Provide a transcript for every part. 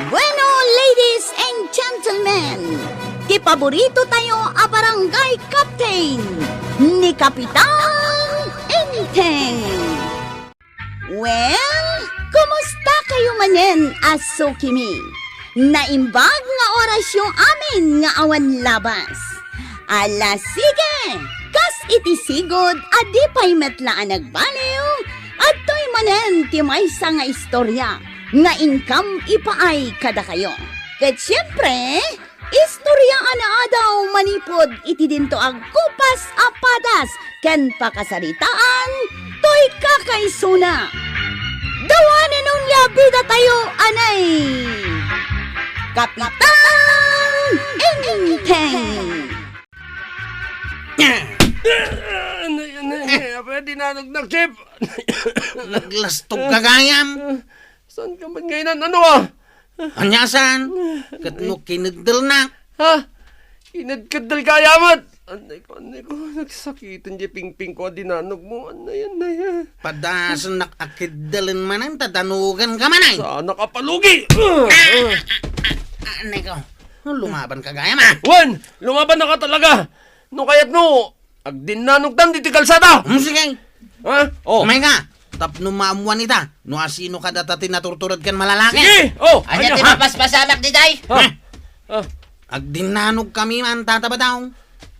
Bueno, ladies and gentlemen, kipaborito tayo a barangay captain ni Kapitan Enteng. Well, kumusta kayo manen, aso kimi? Naimbag nga oras yung amin nga awan labas. Ala sige, kas itisigod adi pa'y metlaan nagbaliw at to'y manen ti maysa nga istorya nga income ipaay kada kayo. Ket siyempre, istorya ana daw manipod iti dinto ang kupas apadas ken pakasaritaan to'y kakaisuna. Dawanan nung labida tayo anay Kapitan Enteng. Pwede na Chip. Naglastog ka gayam. Saan ka man ngayon? Ano? Anyasan? Katno kinagdal na. Ha? Inadkadal kayamat. Anay ko. Nagsakitan di ping-ping ko dinanog mo. Anay. Padasan nakakidalin manan, tatanugan ka manay. Sana ka palugi. Anay ko, lumaban ka gayam ah. Juan, lumaban na ka talaga. No kaya't no, agdinanog tan di kalsada. Sige. Ha? Oh. Umay ka. Tap numamuan ita. No asino ka data tinaturturad kan malalaki. Sige. Oh. Anya tinapaspasamak di day? Ha? Agdinanog kami man tataba daw.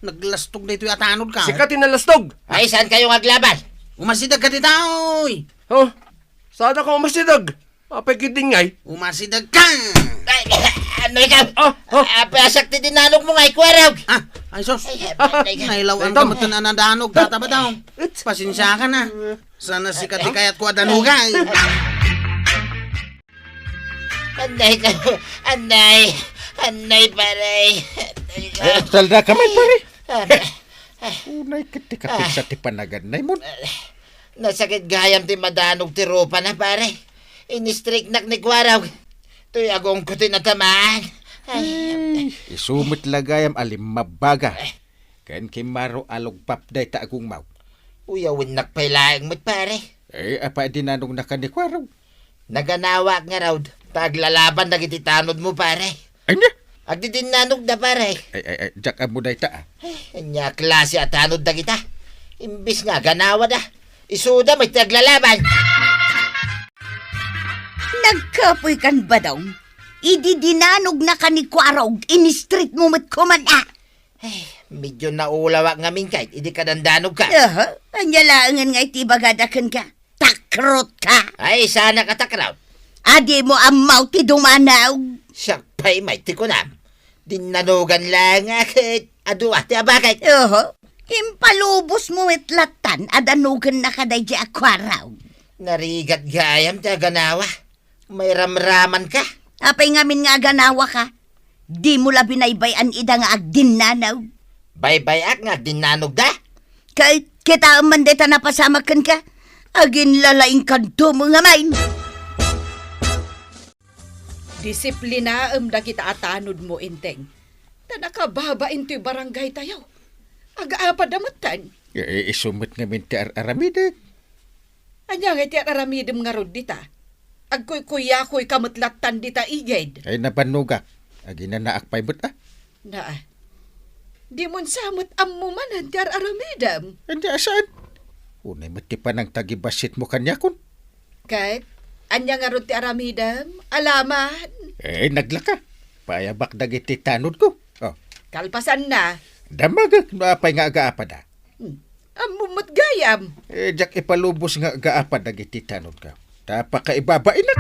Naglastog na ito'y atanod ka. Sika tinalastog. Ay, saan kayo aglaban? Umasidag ka titaoy. Oh. Sana ka umasidag. Apay kitingay. Umasidag ka. Ay, ano ikaw? Oh. Pasak ti dinanog mo nga ikwarag. Ay sos. Ay, Nailaw ang Tom. kamot na nadanog. Tataba daw. Pasensya ka na. Sana si katikayat ko adanugay. Anay kayo. Anay paray. Salda ka man pare. Anay. Unay katikapit sa tipanagan na mo. Nasakit gayam ti madanog ti ropa na pare. Inistrik nak ni kwaraw. Tuy agong ko tinatamaan. Ay, Isumit lagayam alim mabaga. Kan kimaro alog papday ta agong maw. uyawin nak pailaang mo't pare. Apa dinanong nakanikwaraw. Naganawak nga raw. Taglalaban na gititanod mo pare. Anya? Agdidinanog na pare. Ay, jak amo day ta. Anya klase at tanod na kita. Imbis nga ganawa na. Isuda may taglalaban. Nagkapoy kan ba daw? Ididinanog na ka ni Kwarog, in-street mo mat kuman Ay, medyo naulawak nga min kahit hindi ka dandanog ka. Anyalangan nga iti bagadakan ka. Takrot ka. Ay, sana katakraw. Adi mo amaw ti dumanaw. Siyak pa'y may tikunam. Dinanugan lang akit. Aduwa ti abakit. Impalubos mo itlatan, adanugan na kaday di akwaraw. Narigat gayam ti ganawa. May ramraman ka. Apay ngamin nga ganawa ka. Di mo la binaybayan ida nga agdinanaw. Baybayak nga dinanog da. Kahit kita man deta napasamakan ka, agin lalaing kanto mo nga main. Disiplina da kita atanod mo, Inteng. Tanakababain to'y barangay tayo. Aga-apa damatan. Isumit nga min ti aramidag. Anya nga ti aramidem nga rod dita. Agkuy-kuyakoy kamatlatan dita iged. Ay napanuga. Agi na naakpay mo't Na, di mon samot ammo man ti aramidem. Anya saan? Unay matipan ang tagibasit mo kanya kun. Kahit, anya nga rod ti aramidem, alaman. Naglaka. Payabak dagiti tanod ko. Kalpasan na. Damagak no apay nga agaapa da. Ammo mo't gayam. Jak ipalubos nga agaapa dagiti tanod ka. Tapakaibabain na.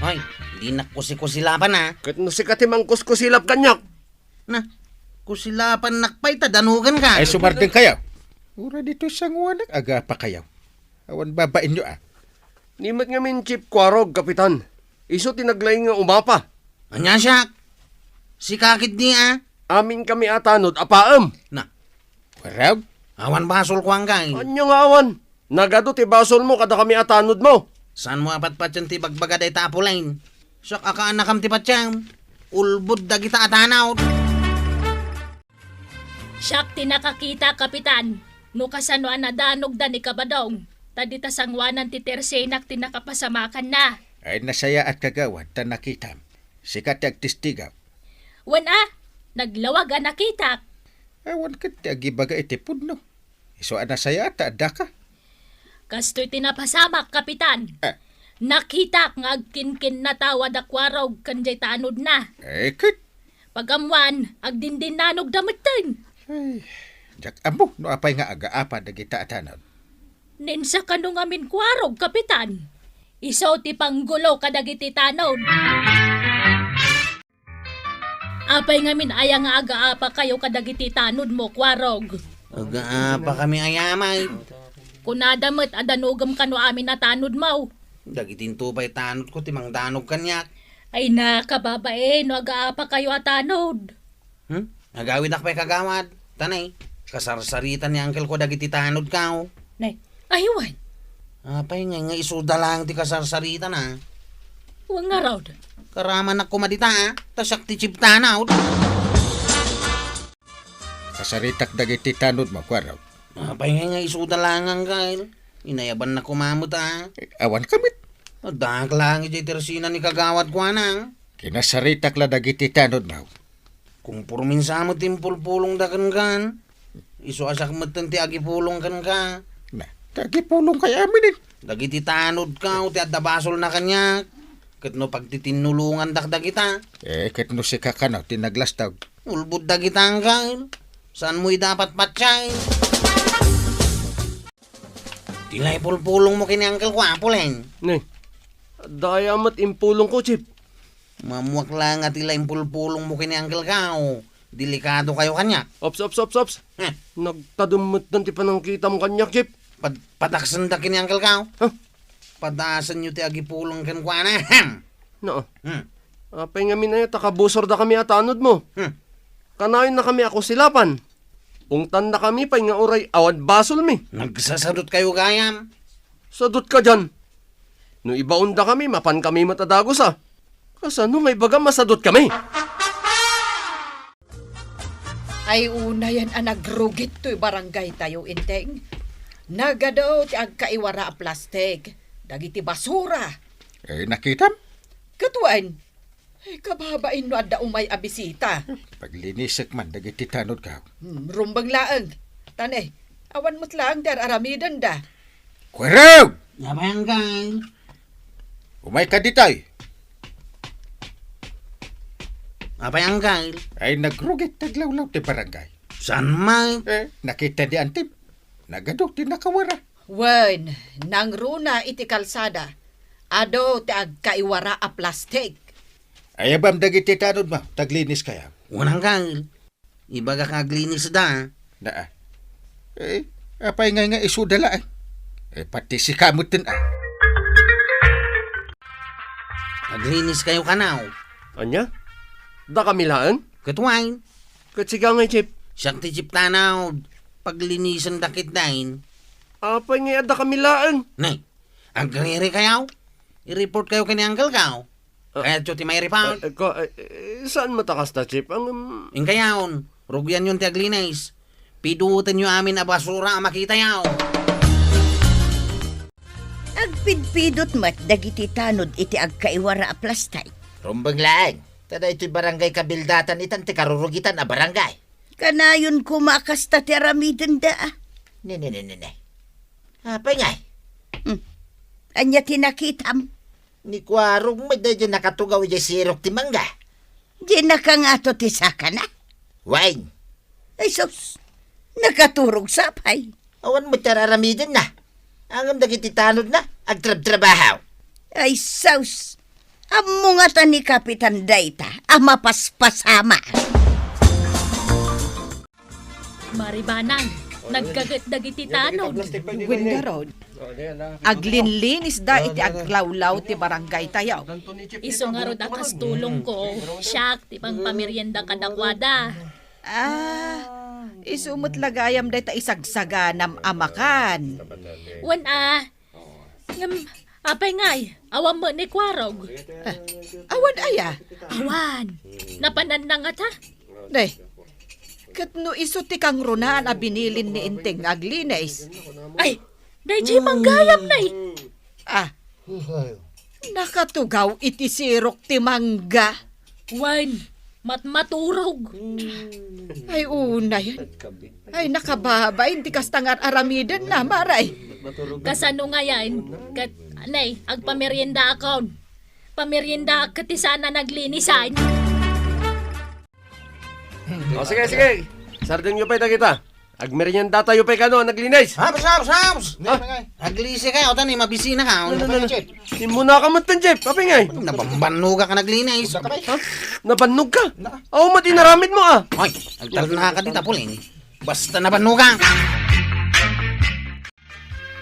Hoy, di na kusi-kusilapan na. Kat no si katimang kuskusilap kanyak. Na, kusilapan nakpay, tadanugan ka. Ay sumardeng kayo. Ura dito sa nguwanak agaapa kayo. Awan babain nyo Nimat nga min Chip Kwarog, Kapitan. Iso tinaglay nga umapa. Anya siya? Si kakit niya. Amin kami atanod, apaam. Na, Waraw? awan basol ko ang kay. Anya nga awan. Nagado ti basol mo kada kami atanod mo. Saan mo apat patyan ti bagbaga day tapulain? Sak akaanakam ti patyang. Ulbud dagita atanaw. Siyak tinakakita, Kapitan. No kasano nadanog da ni Kabadong. Tadita sangwanan ti tersenak tinakapasamakan na. Ay nasaya at kagawad ta nakitam. Sikat ag testigaw. Wan naglawag nakita. Awan ka ti agibaga iti pudno. Iso nasaya at adaka. Kasto'y tinapasamak, Kapitan. Ah. Nakita nga agkinkin na tawad akwaraw kanjay tanod na. Kit. Pagamwan, agdindin nanog damatin. Ay, jak amo no apay nga aga-apa dagita atanan. Ninsa ka nung amin kwarog, Kapitan. Isaw ti panggulo kadagiti tanod. Apay ngamin aya nga aga-apa kayo kadagiti tanod mo, kwarog. Aga pa kami ayamay. Kunadamat adanugam kano amin na tanod mo. Dagitin tupay tanod ko timang danog kanyak. Ay nakababae, no aga-apa kayo atanod. Nagawid ak pa'y kagawad. Tanay, kasarsaritan ni uncle ko dagiti tanod kao. Nay, aywan. Apay nga isuda lang ti kasarsaritan ha. Huwag nga raw. Karaman ako madita ha. Tasak ti chip tanaw. Kasaritak dagiti tanod mo, kwaraw. Apay nga isuda lang ang kail. Inayaban na kumamot ha. Awan kamit. Dak lang iti tersina ni kagawad ko anang. Kinasaritak la dagiti tanod mo. Kung purminsa mo timpulpulong da kan kan. Iso asak mo ti agipulong kan ka. Na, tagipulong kay amin eh. Dagiti tanod ka, ti adabasol na kanyak. Kat no pagtitinulungan dakda kita. Ket no si kakanaw, tinaglastaw. Ulbud da kita ang kail. Saan mo'y dapat patsay? Tilay pulpulong mo kini Uncle Kwapo len. Ne, dayamat impulong ko, Chip. Mamuak lang at tilay pulpulong mo kini Uncle Kao. Delikado kayo kanyak. Ops. Nagtadumot ng ti panangkita mo kanyak, Chip. Pataksan da kini Uncle Kao. Huh? Padasan nyo ti agipulong kan kwa na. No. Apay nga minaya, takabusor da kami atanod mo. Kanayon na kami ako silapan. Ungtan na kami pay nga oray awad basol mi. Nagsasadot kayo gayam. Sadot ka dyan. No ibaon da kami, mapan kami matadagos Kasano nga ibaga masadot kami? Ay una yan ang nagrugit to'y barangay tayo, Inteng. Nagadaw ti agkaiwara a plastik. Dagiti basura. Nakitam. Katuan, ay kababain no adda umay abisita. Paglinisik man dagiti tanod ka. Rumbang laang. Tanay, awan mo't lang dar aramidan da. Kwaraw! Yabayang kay. Umay ka ditay. Yabayang kay. Ay nagrugit taglawlaw ti barangay. San may? Nakita di antip. Nagadok ti nakawara. Wen, nang runa iti kalsada. Ado ti agkaiwara a plastik. Ayabam dagiti tanod mo, taglinis kaya. Unang kay. Ibaga kaglinis da. Na apay nga isudala pati si kamutin Kaglinis kayo kanaw. Anya? Da kami laan? Katuwain. Katsiga nga, Chip. Siyang ti chip tanaw. Paglinisan dakit dahin. Apay nga da kami laan? Nay, agriri kayaw. I-report kayo kani Uncle Kao. Kaya ti may report. Saan matakas na, Chip? Ing kayaon, rugyan yun ti aglinis. Piduutan nyo amin na basura ang makita yaw. Agpidpidot mat dagiti tanod iti agkaiwara a plastik. Rumbang laang. Tada ito'y barangay kabildatan itan ti karurugitan a barangay. Kanayon kumakas ta tiramiden da. Ne. Apay nga. Anya tinakitam. Ni Kwarog may da dyan nakatugaw dyan sirok ti mangga. Di nakangato ti saka na. Wine. Ay sus, nakaturog sapay. Awan mo tararamidin na. Angam dagiti tanod na. Agtrab-trabahaw. Ay sus, amo nga ta ni Kapitan Dayta, ama paspasama. Maribanan, nagkagat dagiti tanod. Wen nga rod. Aglinlinis da iti aglawlaw ti barangay tayo. Iso nga rod akas tulong ko. Siyak, ti pang pamiryenda kadakwada. Isumot lagayam da ita isagsaganam amakan. Wan apay ngay, awan mo ni Kwarog. Awan aya. Awan, napanan na nga ta. Day, kat no iso ti kang runaan a binilin ni Inteng aglinis. Ay, dahil manggayam na Nakatugaw iti sirok ti mangga. Wan, maturog. Ay unay. Ay nakababay, hindi kastangar aramidan na, maray. Kasano nga yan? Anay, agpamerienda akon. Pamerienda kati sana naglinisan. O sige, sige. Sardeng yung pa'y kita. Agmerienda tayo pa'y kano, naglinis. Haps! Ha? Naglisi kayo, tani, mabisina ka. Ano ba Chip? Muna ka man Jeff. Apay ngay. Nabambanuga ka naglinis. Ha? Nabannog ka? Oo, mati naramid mo ah. Ay, nagtalag na ka dita, Puling. Basta nabanuga.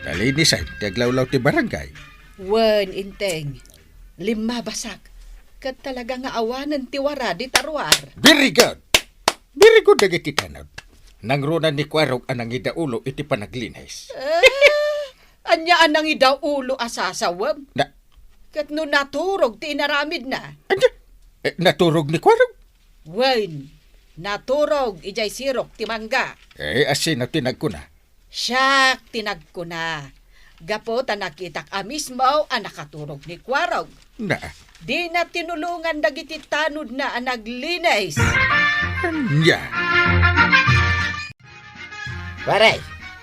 Kalinisan, tiaglawlaw ti barangay. Wan, inteng. 5 basak. Kat talaga nga awanan ti wara di tarwar. Very good. Very good dagiti tanod. Nangrunan ni Kwarog anang idaulo iti panaglinis. Anya anang idaw ulo asasawam. Na, Kat no naturog ti inaramid na. anya? Naturog ni Kwarog? Wan, naturog ijay sirok ti mangga. Asin na tinag ko na. Siyak tinag ko na. Gapo ta nakitak amis mo ang nakaturog ni Kwarog. Na, Di na tinulungan dagiti tanod na ang naglinis. anya. Waray,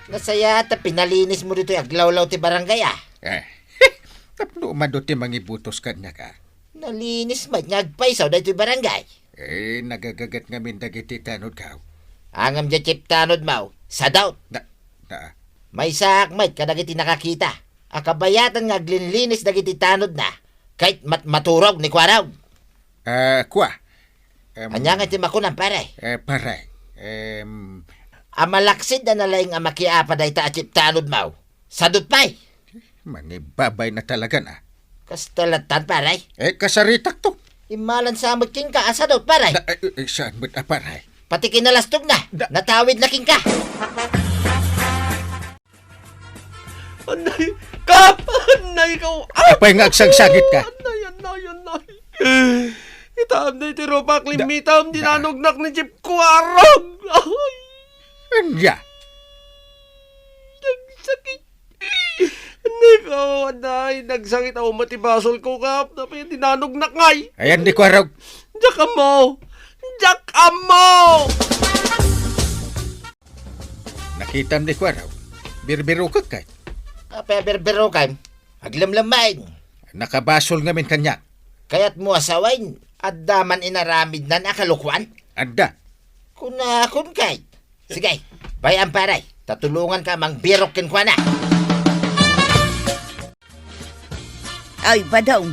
nasaya ta pinalinis mo dito yung aglawlaw ti barangay ah. Tapno umado ti mangibutos kanya ka. Nalinis man ngagpaisaw dito yung barangay. Nagagagat ngamin dagiti tanod ka. Angam dya Chip tanod mau, sa daw. Na, May sakmay kadagiti nakakita. Akabayatan nga glinlinis dagiti tanod na. Kahit maturog ni Kwaraw. kwa. Anya nga ti makunan pare. Paray. Amalaksid na nalayng amakiapa day ta Chip tanod mau. Sadot pa'y. Manibabay na talaga na. Kastalatan pare. Kasaritak to. Imalan sa king ka asadot pare. Saan ba't aparay? Pati kinalastog na. Natawid na king ka. Anay, Kap! Anay, ikaw! Apay nga agsagsagit ka. Anay. Itaam na iti ropa klimitam, dinanugnak ni Jeep Kwarog! Ay, Anya. nagsakit. Anay, ikaw, anay, nagsakit ako matibasol ko, Kap. Tapi dinanugnak ngay. Ayan ni Kwarog. Diyak mo! Diyak mo! Nakitam ni Kwarog. Birbiro ka kay. Peberbero kay. Aglamlamain. Nakabasol ngamin kanya. Kaya't mo asawain. At daman inaramid na nakalukwan. Anda. Kun kay. Sige, bayan paray. Tatulungan ka mang birokin kwa na. Ay, badong.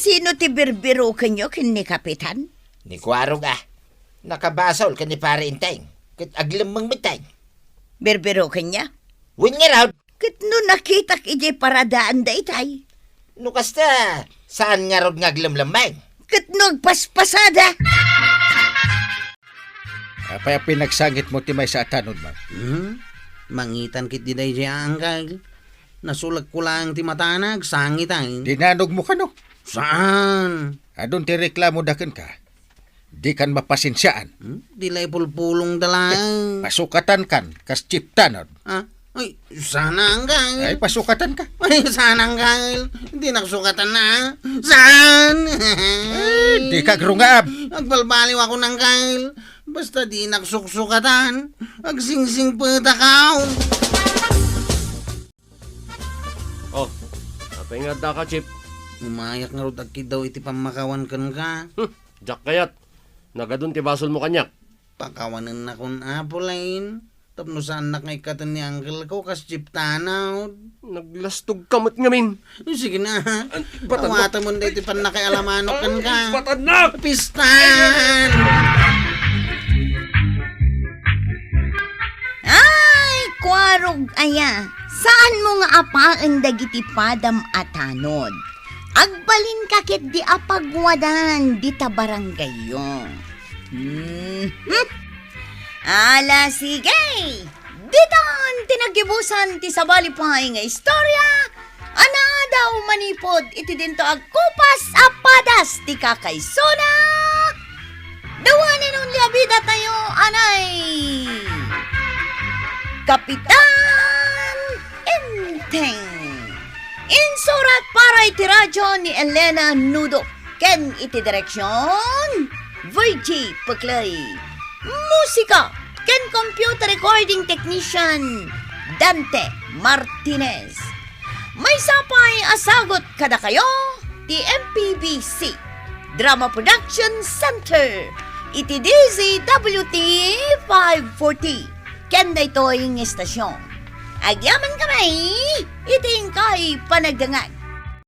Sino ti birbiro kanyo kin ni Kapitan? Ni Kwarog ah. Nakabasol ka ni pare inteng. Kit aglamang mitay. Birbiro kanya? Win nga raw. Kat no nakitak ijay paradaan da itay. No kasta, saan nga raw nga aglamlamay? Kat no agpaspasada. Apay pinagsangit mo ti may sa tanod mo. Mangitan kit di day siya angkal. Nasulag ko lang ti matanag, sangit ay. Dinanog mo ka no. Saan? Adun ti reklamo daken ka. Di kan mapasinsyaan. Dilay pulpulong dalang. Pasukatan kan, kas chip tanod. Ay, sana angkal. Ay, pasukatan ka. Ay, sana angkal. Hindi naksukatan na. Saan? Di ka grungab. Agbalbaliw ako ng kail. Basta di naksuksukatan. Agsingsing patakaw. Oh, apay nga da ka, Chip. Umayak nga ro agkid daw iti pamakawan kan ka. Diyak kayat. Nagadun ti basol mo kanyak. Pakawanan na kon apulain. Tapno saan na kay katan ni uncle ko kas chip tanaw. Naglastog kamot ngamin. Sige na. Batan mo. Tawata mo na iti pan nakialamano kan ka. Batan na! Pistan! Ay, Kwarog aya. Saan mo nga apaan dagiti padam atanod? Agbalin kakit di apagwadan di ta baranggayo. Ala sige. Ditan tinagibusan ti sabali pay nga istorya. Ana daw manipod iti dinto agkupas apadas ti kakaysona. Dawanin ang liabida tayo anay. Kapitan Inteng. Mansurat para iti radyo ni Elena Nudo. Ken iti direksyon, Virgie Paclay. Musika, ken computer recording technician, Dante Martinez. May sapay asagot kada kayo, ti MPBC, Drama Production Center, iti DZWT 540. Ken da ito yung estasyon. Agyaman kamay, iting kay panagdangag.